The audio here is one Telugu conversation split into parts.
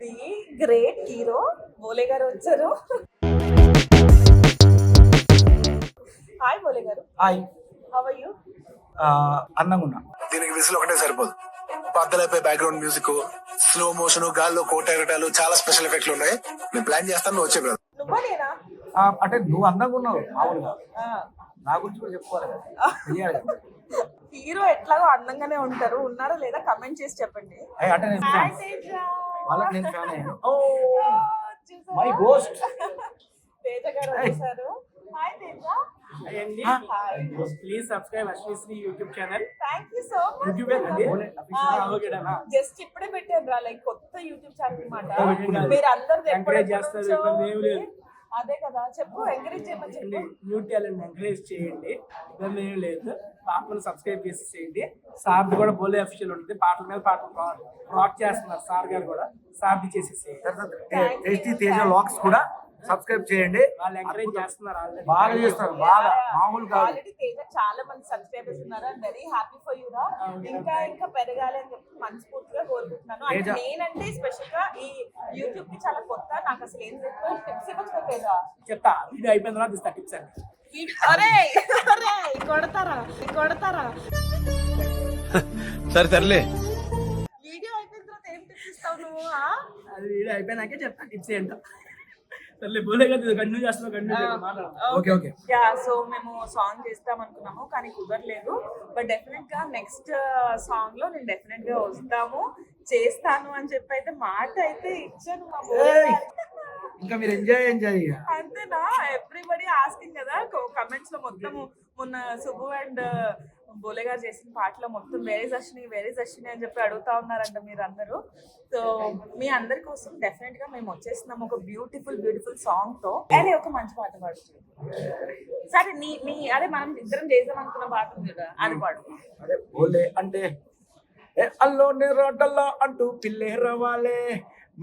ది గ్రేట్ హీరో బోలే గారు వచ్చారు. హాయ్ బోలే గారు. హాయ్. How are you? అందంగా ఉన్నా. దీనికి విజిల్ ఒకటే సరిపోదు. బద్దలైపోయి బ్యాక్గ్రౌండ్ మ్యూజిక్, స్లో మోషన్, గాల్లో కోట ఎగటాలు, చాలా స్పెషల్ ఎఫెక్ట్లు ఉన్నాయి. నేను ప్లాన్ చేస్తాను, నువ్వు వచ్చే బ్రదర్. నువ్వా నేనా? అంటే నువ్వు అందంగా ఉన్నావు మామూలుగా, ఆ. నా గురించి కూడా చెప్పుకోవాలి కదా, తెలియాలి కదా. హీరో ఎట్లాగో అందంగానే ఉంటారు, ఉన్నారా లేదా కమెంట్ చేసి చెప్పండి. అంటే నేను హాయ్ fan. తేజ. వాళ్ళకి నేను ఫ్యాన్ అయ్యాను. చూసారా? My ghost. తేజ గారు వచ్చారు. హాయ్ తేజ. అండి hi. Please subscribe Ashwisri YouTube channel. Thank you so much. YouTube అండి ఓకేనా? జస్ట్ ఇప్పుడే పెట్టాను రా, లైక్ కొత్త యూట్యూబ్ ఛానల్ అన్నమాట. పెట్టుకున్నారు. మీరు అందరు ఎంకరేజ్ చేస్తారు, ఇబ్బంది ఏమి లేదు. అదే కదా, చెప్పు ఎంకరేజ్ చేయమని చెప్పు. న్యూ టాలెంట్ ఎంకరేజ్ చేయండి, ఇబ్బంది ఏమి లేదు. పాటలు సబ్స్క్రైబ్ చేసేసేయండి. సార్ది కూడా బోలే అఫీషియల్ ఉంటుంది, పాటల మీద పాటలు రాక్ చేస్తున్నారు సార్ గారు కూడా. సార్ది చేసేసేయండి. టేస్టీ తేజ లాక్స్ కూడా సబ్స్క్రైబ్ చేయండి. వాళ్ళు ఎంకరేజ్ చేస్తున్నారు ఆల్రెడీ. బాగా చేస్తారు, బాగా మామూలు కాదు. ఆల్రెడీ తేజ చాలా మంది సబ్స్క్రైబర్స్ ఉన్నారు. I'm very happy for you రా. ఇంకా ఇంకా పెరగాలి అని చెప్పి మనస్ఫూర్తిగా కోరుకుంటున్నాను. అంటే తేజ. నేనంటే స్పెషల్ గా ఈ యూట్యూబ్ కి చాలా కొత్త, నాకు అసలు ఏం చెప్తా టిప్స్ ఇవ్వచ్చు తేజ. చెప్తా, వీడియో అయిపోయిన తర్వాత ఇస్తా టిప్స్ అండి. అరే అరే కొడతారా కొడతారా. సరే సర్లే. వీడియో అయిపోయిన తర్వాత ఏం టిప్స్ ఇస్తావు నువ్వు? అది వీడియో అయిపోయినాకే చెప్తా టిప్స్ ఏంటో. సర్లే బోలే కదా, కంటిన్యూ చేస్తున్నా, కంటిన్యూ మాట్లాడదాం. Okay okay. యా, సో మేము సాంగ్ చేస్తాం అనుకున్నాము కానీ కుదరలేదు. బట్ డెఫినెట్ గా నెక్స్ట్ సాంగ్ లో నేను డెఫినెట్ గా వస్తాము, చేస్తాను అని చెప్పి అయితే మాట అయితే ఇచ్చాను మా ఏయ్! ఇంకా మీరు ఎంజాయ్ అంతేనా? ఎవ్రీబడి ఆస్కింగ్ కదా కమెంట్స్ లో మొత్తము. మొన్న సుబ్బు అండ్ బోలే గారు చేసిన పాటలో మొత్తం వేరే అశ్విని అని చెప్పి అడుగుతా ఉన్నారంట మీరు అందరూ. సో మీ అందరి కోసం డెఫినెట్ గా మేము వచ్చేస్తున్నాము ఒక బ్యూటిఫుల్ సాంగ్ తో. అరే ఒక మంచి పాట పాడు. సరే నీ అదే మనం ఇద్దరం చేద్దాం అనుకున్న పాట ఉంది కదా, అది పాడు. అదే బోలే అంటే అల్లోనే రోడ్డల్లా అంటూ పిల్లే రవాలే,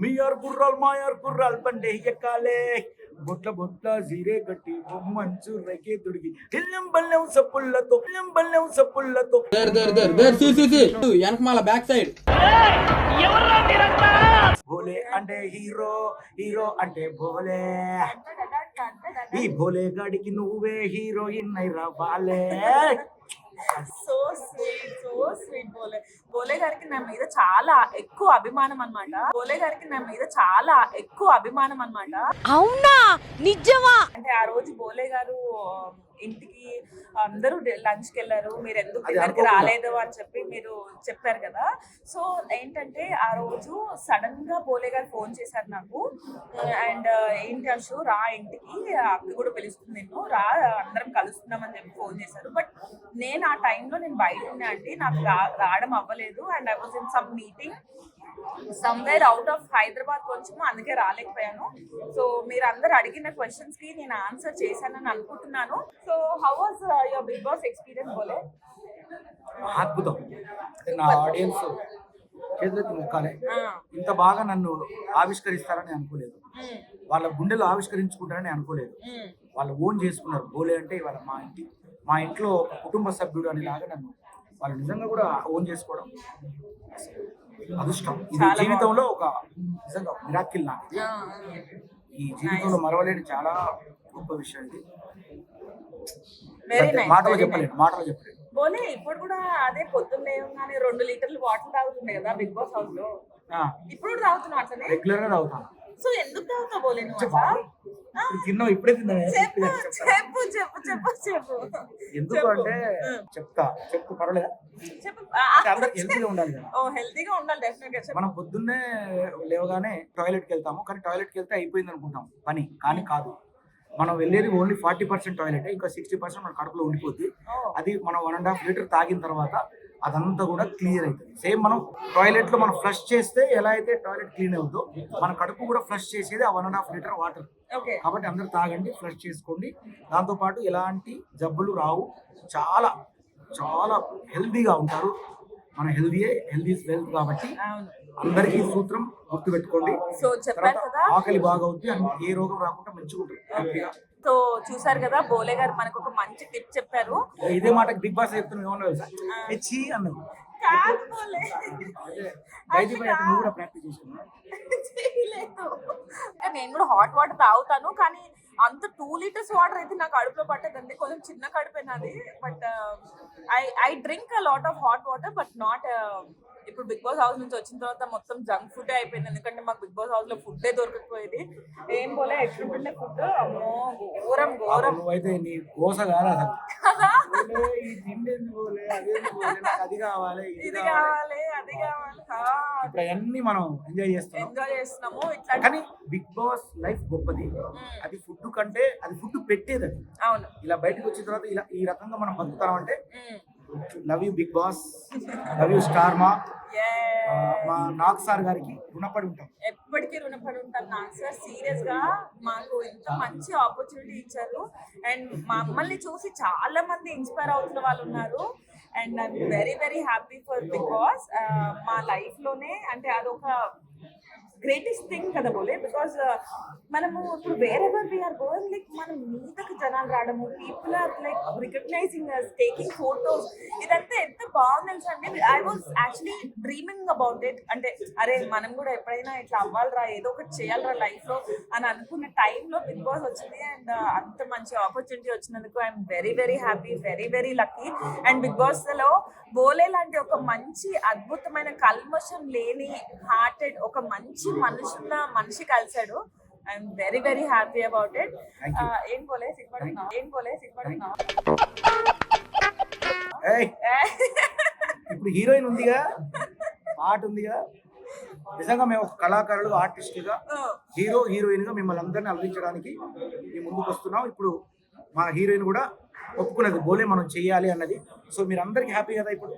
మీయార్ గుర్రాలు బండే ఎక్కాలే, బొట్ల జీరే గట్టి మంచు రేగే దుడిగి బల్లెం సప్పుల్లతో వెనకమాల బ్యాక్ సైడ్. బోలే అంటే హీరో అంటే బోలే, ఈ బోలే గాడికి నువ్వే హీరోయిన్ అయి రావాలే. సో స్వీట్ బోలే గారికి నా మీద చాలా ఎక్కువ అభిమానం అన్నమాట. అవునా, నిజమా? అంటే ఆ రోజు బోలే గారు ఇంటికి అందరూ లంచ్కి వెళ్ళారు, మీరు ఎందుకు డిన్నర్కి రాలేదు అని చెప్పి మీరు చెప్పారు కదా. సో ఏంటంటే ఆ రోజు సడన్ గా బోలే గారు ఫోన్ చేశారు నాకు. అండ్ ఏంటి అశు రా ఇంటికి, అక్క కూడా పిలుస్తుంది నిన్ను రా, అందరం కలుస్తున్నాం అని చెప్పి ఫోన్ చేశారు. బట్ నేను ఆ టైంలో నేను బయట ఉన్నా అండి, నాకు రావడం అవ్వలేదు. And I was in some meeting somewhere out of Hyderabad కొంచెం, అందుకే రాలేకపోయాను. సో మీరు అందరు అడిగిన క్వశ్చన్స్ కి నేను ఆన్సర్ చేశానని అనుకుంటున్నాను. So how was your Bigg Boss experience Bole? అద్భుతం. నా ఆడియన్స్ చేతులెత్తి ముక్కాలే, ఇంత బాగా నన్ను ఆవిష్కరిస్తారని అనుకోలేదు. వాళ్ళ గుండెలు ఆవిష్కరించుకుంటారని అనుకోలేదు. వాళ్ళు ఓన్ చేసుకున్నారు. బోలే అంటే ఇవాళ మా ఇంట్లో కుటుంబ సభ్యుడు అనేలాగా నన్ను వాళ్ళు నిజంగా కూడా ఓన్ చేసుకోవడం అదృష్టం. ఇది జీవితంలో ఒక నిజంగా మిరాకిల్ నాకు. ఈ జీవితంలో మరవలేని చాలా గొప్ప విషయం ఇది. మాటలో చెప్పలేను. బోలే ఇప్పుడు కూడా అదే పొద్దున్నే 2 లీటర్లు వాటర్ తాగుతుండే కదా బిగ్ బాస్ హౌస్ లో, ఇప్పుడు కూడా తాగుతున్నావు అట్లనే? రెగ్యులర్ గా తాగుతాను. సో ఎందుకు తాగుతావు బోలే నువ్వు అసలు? ఇప్పుడే తిన్నా. చెప్పు ఎందుకు అంటే చెప్పు పర్వాలేదు. అందరికి హెల్తీగా ఉండాలి కదా. హెల్తీగా ఉండాలి డెఫినెట్ గా. మనం పొద్దున్నే లేవగానే టాయిలెట్కి వెళ్తాము, కానీ టాయిలెట్కి వెళ్తే అయిపోయింది అనుకుంటాం పని, కానీ కాదు. మనం వెళ్ళేది ఓన్లీ 40% టాయిలెట్, ఇంకా 60% మన కడుపులో ఉండిపోద్ది. అది మనం 1.5 లీటర్ తాగిన తర్వాత అదంతా కూడా క్లియర్ అవుతుంది. సేమ్ మనం టాయిలెట్ లో మనం ఫ్లష్ చేస్తే ఎలా అయితే టాయిలెట్ క్లీన్ అవుతుందో, మన కడుపు కూడా ఫ్లష్ చేసేది ఆ 1.5 లీటర్ వాటర్. కాబట్టి అందరూ తాగండి, ఫ్లష్ చేసుకోండి. దాంతోపాటు ఎలాంటి జబ్బులు రావు, చాలా చాలా హెల్దీగా ఉంటారు. మన హెల్దీ ఈజ్ వెల్త్ కాబట్టి అందరికీ సూత్రం గుర్తు పెట్టుకోండి. సో చెప్పారు కదా, ఆకలి బాగా అవుతుంది, ఏ రోగం రాకుండా మంచిగా ఉంటుంది. సో చూసారు కదా, బోలే గారు మనకు ఒక మంచి టిప్ చెప్పారు. ఇదే మాట బిగ్ బాస్ చెప్తున్నా అన్నది. కాదు బోలే, నువ్వు కూడా ప్రాక్టీస్ చేసుకున్నా. అంటే నేను కూడా హాట్ వాటర్ తాగుతాను, కానీ అంత 2 liters వాటర్ అయితే నాకు కడుపులో పట్టదండి, కొంచెం చిన్న కడుపే నాది. But I drink a lot of hot water, but not ఇప్పుడు బిగ్ బాస్ హౌస్ నుంచి వచ్చిన తర్వాత మొత్తం జంక్ ఫుడ్ అయిపోయింది, ఎందుకంటే మాకు బిగ్ బాస్ హౌస్ లో ఫుడ్డే దొరకకపోయేది. ఏం పోలే ఎట్లుంటుండే ఫుడ్, అమ్మో ఘోరం ఘోరం. నువ్వైతే నీ గోస కాదు అసలు. కదా, ఈ తిండి ఎందుకు పోలే, అదేందుకు పోలే, నాకు అది కావాలి ఇది ఇది కావాలి. కావాలి అది కావాలి. ఇప్పుడు అవన్నీ మనం ఎంజాయ్ చేస్తున్నాం. ఎంజాయ్ చేస్తున్నాము ఇట్లా. కానీ బిగ్ బాస్ లైఫ్ గొప్పది. అది ఫుడ్ కంటే అది ఫుడ్ పెట్టేది. అది అవును. ఇలా బయటకు వచ్చిన తర్వాత ఇలా ఈ రకంగా మనం బతుకుతాం అంటే మ్మ్. Love you Bigg Boss, love you Star Maa Yeah. మా నాగ్ సార్ గారికి రుణపడి ఉంటాం. ఎప్పటికీ రుణపడి ఉంటాను నాకు సార్. సీరియస్ గా మాకు ఇంత మంచి ఆపర్చునిటీ ఇచ్చారు, అండ్ మమ్మల్ని చూసి చాలా మంది ఇన్స్పైర్ అవుతున్న వాళ్ళు ఉన్నారు. And I'm very very happy for Bigg Boss. మా లైఫ్ లోనే అంటే అదొక గ్రేటెస్ట్ థింగ్ కదా బోలే, బికాస్ మనము ఇప్పుడు వేరెవర్ వీఆర్ గోయింగ్ లైక్ మనం మీదకి జనాలు రావడము, people are like recognising us, taking photos, ఇదంతా ఎంత బాగుంది తెలుసా అండి. I was actually dreaming about it. అంటే అరే మనం కూడా ఎప్పుడైనా ఇట్లా అవ్వాలిరా, ఏదో ఒకటి చేయాలిరా లైఫ్ లో అని అనుకున్న టైంలో బిగ్ బాస్ వచ్చింది. అండ్ అంత మంచి ఆపర్చునిటీ వచ్చినందుకు I'm very very happy, very very lucky. And Bigg Boss లో బోలే లాంటి ఒక మంచి అద్భుతమైన కల్మషం లేని హార్టెడ్ ఒక మంచి మనిషి కలిసాడు. I'm very very happy about it. ఏం బోలే సిగ్గుపడుతున్నావు, ఏం బోలే సిగ్గుపడుతున్నావు. ఏయ్, ఇప్పుడు హీరోయిన్ ఉందిగా, పాట ఉందిగా. నిజంగా మేము ఒక కళాకారులు, ఆర్టిస్టుగా, హీరో హీరోయిన్ గా మిమ్మల్ని అందరినీ అలరించడానికి మేము ముందుకు వస్తున్నాం. ఇప్పుడు మా హీరోయిన్ కూడా ఒప్పుకున్నది బోలే మనం చెయ్యాలి అన్నది. సో మీరు అందరికీ హ్యాపీ కదా. ఇప్పుడు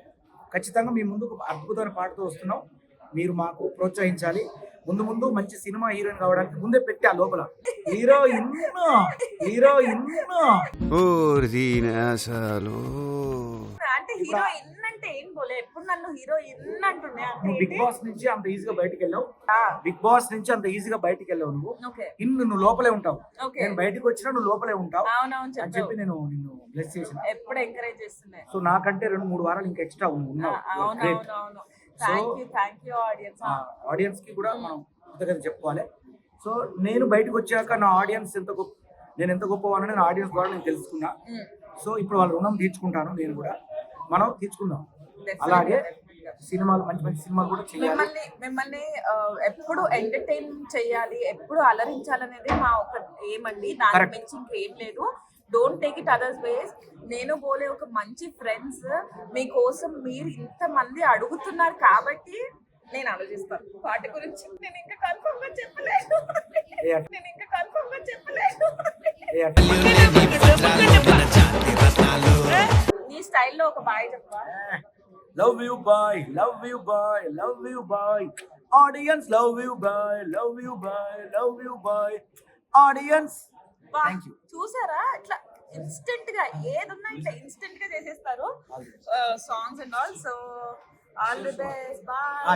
ఖచ్చితంగా మీ ముందుకు అద్భుతమైన పాటతో వస్తున్నాం. మీరు మాకు ప్రోత్సహించాలి. ముందు ముందు మంచి సినిమా హీరోయిన్ కావడానికి ముందే పెట్టా లోపల హీరోయిన్ అంటే హీరోయిన్ అంటే ఏం బోలే, ఎప్పుడు నన్ను హీరోయిన్ అంటుండే. బిగ్ బాస్ నుంచి అంత ఈజీగా బయటికి వెళ్ళావు. బిగ్ బాస్ నుంచి అంత ఈజీగా బయటికి వెళ్ళావు. నువ్వు నువ్వు లోపలే ఉంటావు. నేను బయటకు వచ్చినా నువ్వు లోపలే ఉంటావు అని చెప్పి నేను నిన్ను బ్లెస్ చేసిన. ఎప్పుడు ఎంకరేజ్ చేస్తున్నా. సో నాకంటే 2-3 వారాలు ఇంకా ఎక్స్ట్రా ఉన్నావు. ఆడియన్స్ కి కూడా మనం కృతజ్ఞత చెప్పుకోవాలి. సో నేను బయటకు వచ్చాక నా ఆడియన్స్ నేను ఎంత గొప్పవానని నా ఆడియన్స్ ద్వారా నేను తెలుసుకున్నా. సో ఇప్పుడు వాళ్ళ రుణం తీర్చుకుంటాను. నేను కూడా మనం తీర్చుకుందాం. అలాగే సినిమాలు, మంచి మంచి సినిమాలు కూడా చేయాలి. మిమ్మల్ని ఎప్పుడు ఎంటర్టైన్ చేయాలి, ఎప్పుడు అలరించాలనేది మా ఒక ఏమండి. దాని మించి ఇంకేం లేదు. డోంట్ టేక్ ఇట్ అదర్స్ వేస్. నేను బోలే ఒక మంచి ఫ్రెండ్స్. మీకోసం మీరు ఇంతమంది అడుగుతున్నారు కాబట్టి నేను ఆలోచిస్తాను వాటి గురించి. నేను ఇంకా కన్ఫర్మ్ గా చెప్పలేదు. నీ స్టైల్లో ఒక బాయ్ చెప్పవా? Love you bye, love you bye, love you bye. Audience love you bye, love you bye, love you bye. Audience thank you. చూసారా ఇట్లా ఇన్స్టెంట్ గా ఏదున్నా ఇట్లా ఇన్స్టెంట్ గా చేసేస్తారు songs and all. So all the best, bye.